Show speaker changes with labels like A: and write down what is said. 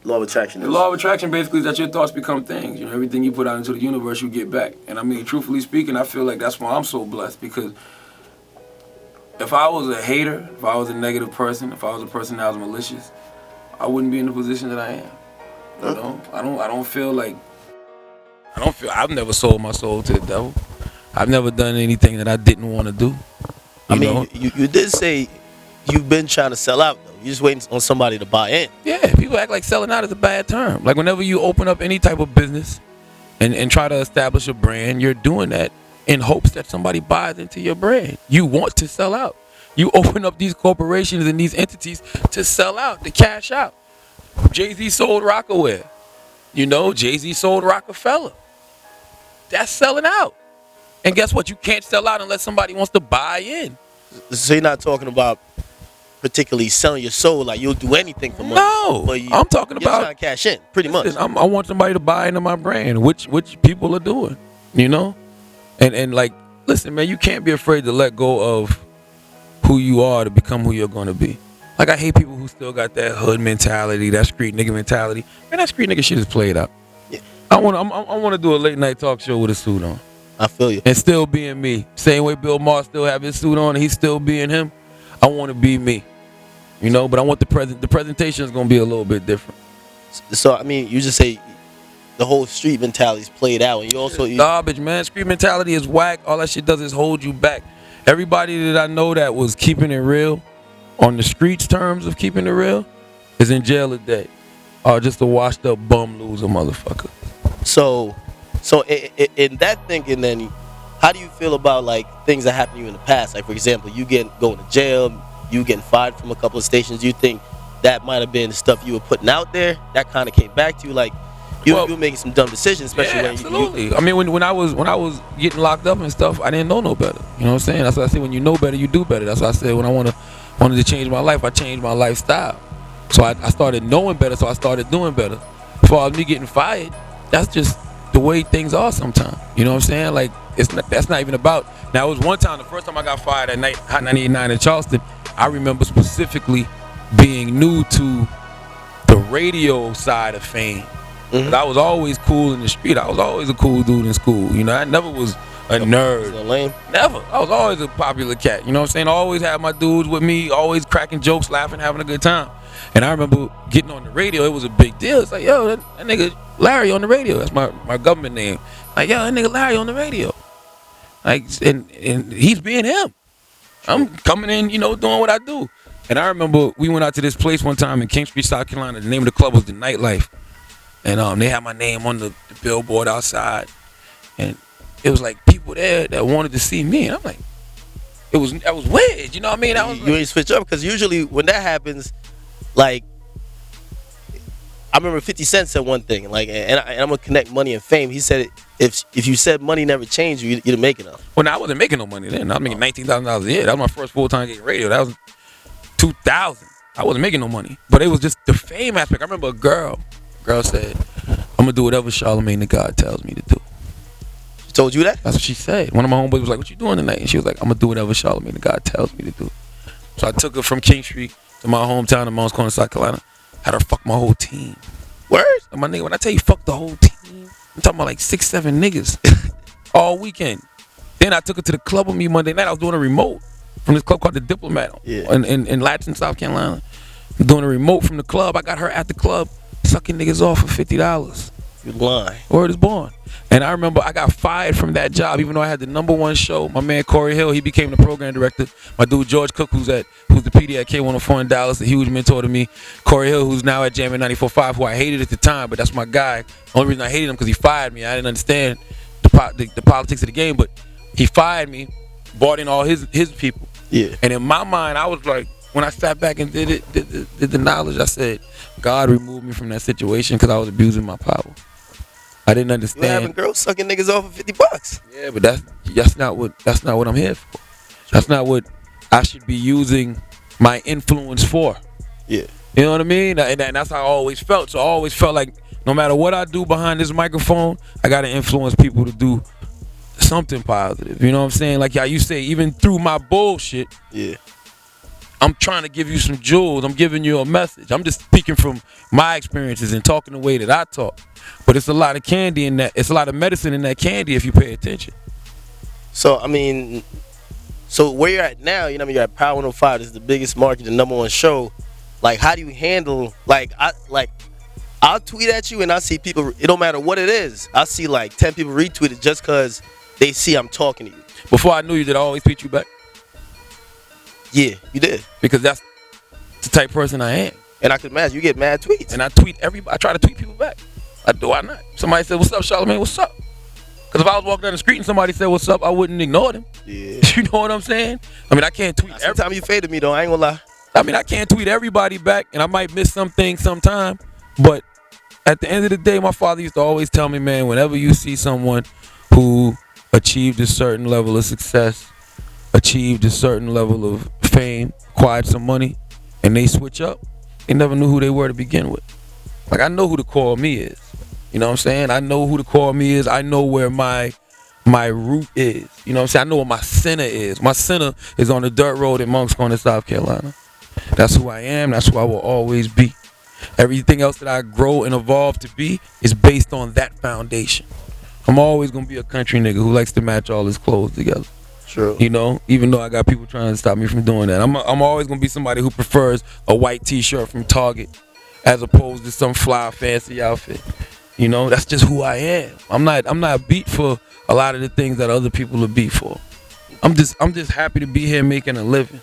A: law of attraction is?
B: The law of attraction basically is that your thoughts become things. You know, everything you put out into the universe, you get back. And I mean, truthfully speaking, I feel like that's why I'm so blessed, because if I was a hater, if I was a negative person, if I was a person that was malicious, I wouldn't be in the position that I am. You know, I've never sold my soul to the devil. I've never done anything that I didn't want to do.
A: You did say you've been trying to sell out, though. You're just waiting on somebody to buy in.
B: Yeah, people act like selling out is a bad term. Like, whenever you open up any type of business and try to establish a brand, you're doing that in hopes that somebody buys into your brand. You want to sell out. You open up these corporations and these entities to sell out, to cash out. Jay-Z sold Rockaware. You know, Jay-Z sold Rockefeller. That's selling out. And guess what? You can't sell out unless somebody wants to buy in.
A: So you're not talking about particularly selling your soul, like you'll do anything for money.
B: No, I'm talking about
A: trying to cash in, pretty much.
B: I want somebody to buy into my brand, which people are doing, you know? And like, listen, man, you can't be afraid to let go of who you are to become who you're going to be. Like, I hate people who still got that hood mentality, that street nigga mentality. Man, that street nigga shit is played out. Yeah. I want to do a late night talk show with a suit on.
A: I feel you.
B: And still being me. Same way Bill Maher still have his suit on and he's still being him. I want to be me. You know, but I want the presentation is going to be a little bit different.
A: So, I mean, you just say the whole street mentality is played out. And you also...
B: Garbage, man. Street mentality is whack. All that shit does is hold you back. Everybody that I know that was keeping it real, on the streets terms of keeping it real, is in jail today. Or just a washed up bum loser motherfucker.
A: So in that thinking, then, how do you feel about, like, things that happened to you in the past? Like, for example, you going to jail, you getting fired from a couple of stations. You think that might have been the stuff you were putting out there that kind of came back to you? Like, you were making some dumb decisions, especially when
B: absolutely. I mean, when I was getting locked up and stuff, I didn't know no better. You know what I'm saying? That's what I say. When you know better, you do better. That's what I said. When I wanted to change my life, I changed my lifestyle. So I started knowing better. So I started doing better. As far as me getting fired, that's just the way things are sometimes. You know what I'm saying? Like, that's not even about. Now, it was one time, the first time I got fired at night, Hot 98.9 in Charleston, I remember specifically being new to the radio side of fame. Mm-hmm. I was always cool in the street. I was always a cool dude in school. You know, I never was a nerd.
A: So lame?
B: Never. I was always a popular cat. You know what I'm saying? I always had my dudes with me, always cracking jokes, laughing, having a good time. And I remember getting on the radio. It was a big deal. It's like, yo, that nigga Larry on the radio. That's my government name. Like, yo, that nigga Larry on the radio. Like, and he's being him. I'm coming in, you know, doing what I do. And I remember we went out to this place one time in King Street, South Carolina. The name of the club was The Nightlife. And they had my name on the billboard outside. And it was like people there that wanted to see me. And I'm like, that was weird. You know what I mean?
A: You ain't switch up, because usually when that happens, like, I remember 50 Cent said one thing, like, and I'm gonna connect money and fame. He said if you said money never changed, you didn't make enough.
B: Well, I wasn't making no money then. I was making $19,000 a year. That was my first full-time gig radio. That was 2000. I wasn't making no money, but it was just the fame aspect. I remember a girl said, "I'm gonna do whatever Charlamagne Tha God tells me to do."
A: She told you that?
B: That's what she said. One of my homeboys was like, "What you doing tonight?" And she was like, "I'm gonna do whatever Charlamagne Tha God tells me to do." So I took her from King Street to my hometown in Moncks Corner, South Carolina. Had her fuck my whole team.
A: Word?
B: And my nigga, when I tell you fuck the whole team, I'm talking about like 6-7 niggas all weekend. Then I took her to the club with me Monday night. I was doing a remote from this club called The Diplomat in Latson, South Carolina. I'm doing a remote from the club. I got her at the club sucking niggas off for $50.
A: You lying.
B: Word is born. And I remember I got fired from that job, even though I had the #1 show. My man Corey Hill, he became the program director. My dude George Cook, who's the PD at K104 in Dallas, a huge mentor to me. Corey Hill, who's now at Jammin' 94.5, who I hated at the time, but that's my guy. The only reason I hated him because he fired me. I didn't understand the politics of the game, but he fired me, brought in all his people.
A: Yeah.
B: And in my mind, I was like, when I sat back and did the knowledge, I said, God removed me from that situation because I was abusing my power. I didn't understand.
A: You having girls sucking niggas off for $50.
B: Yeah, but that's not what I'm here for. That's not what I should be using my influence for.
A: Yeah.
B: You know what I mean? And that's how I always felt. So I always felt like no matter what I do behind this microphone, I gotta influence people to do something positive. You know what I'm saying? Like how you say, even through my bullshit,
A: yeah,
B: I'm trying to give you some jewels. I'm giving you a message. I'm just speaking from my experiences and talking the way that I talk. But it's a lot of candy in that. It's a lot of medicine in that candy if you pay attention.
A: So I mean, so where you're at now, you know, you're at Power 105. This is the biggest market, the #1 show. Like, how do you handle I'll tweet at you and I see people. It don't matter what it is. I see like 10 people retweet it just because they see I'm talking to you.
B: Before I knew you, did I always tweet you back?
A: Yeah, you did.
B: Because that's the type of person I am.
A: And I could imagine you get mad tweets.
B: And I tweet everybody. I try to tweet people back. Why not? Somebody said, "What's up, Charlamagne? What's up?" Because if I was walking down the street and somebody said, "What's up?" I wouldn't ignore them.
A: Yeah.
B: You know what I'm saying? I mean, I can't tweet.
A: Every time you faded me though, I ain't gonna lie.
B: I mean, I can't tweet everybody back, and I might miss some things sometime. But at the end of the day, my father used to always tell me, man, whenever you see someone who achieved a certain level of success, achieved a certain level of fame, acquired some money, and they switch up, they never knew who they were to begin with. Like, I know who the core of me is. You know what I'm saying? I know who the core of me is. I know where my root is. You know what I'm saying? I know what my center is. My center is on the dirt road in Moncks Corner, South Carolina. That's who I am. That's who I will always be. Everything else that I grow and evolve to be is based on that foundation. I'm always going to be a country nigga who likes to match all his clothes together.
A: True.
B: You know, even though I got people trying to stop me from doing that. I'm always going to be somebody who prefers a white t-shirt from Target as opposed to some fly fancy outfit. You know, that's just who I am. I'm not beat for a lot of the things that other people are beat for. I'm just happy to be here making a living.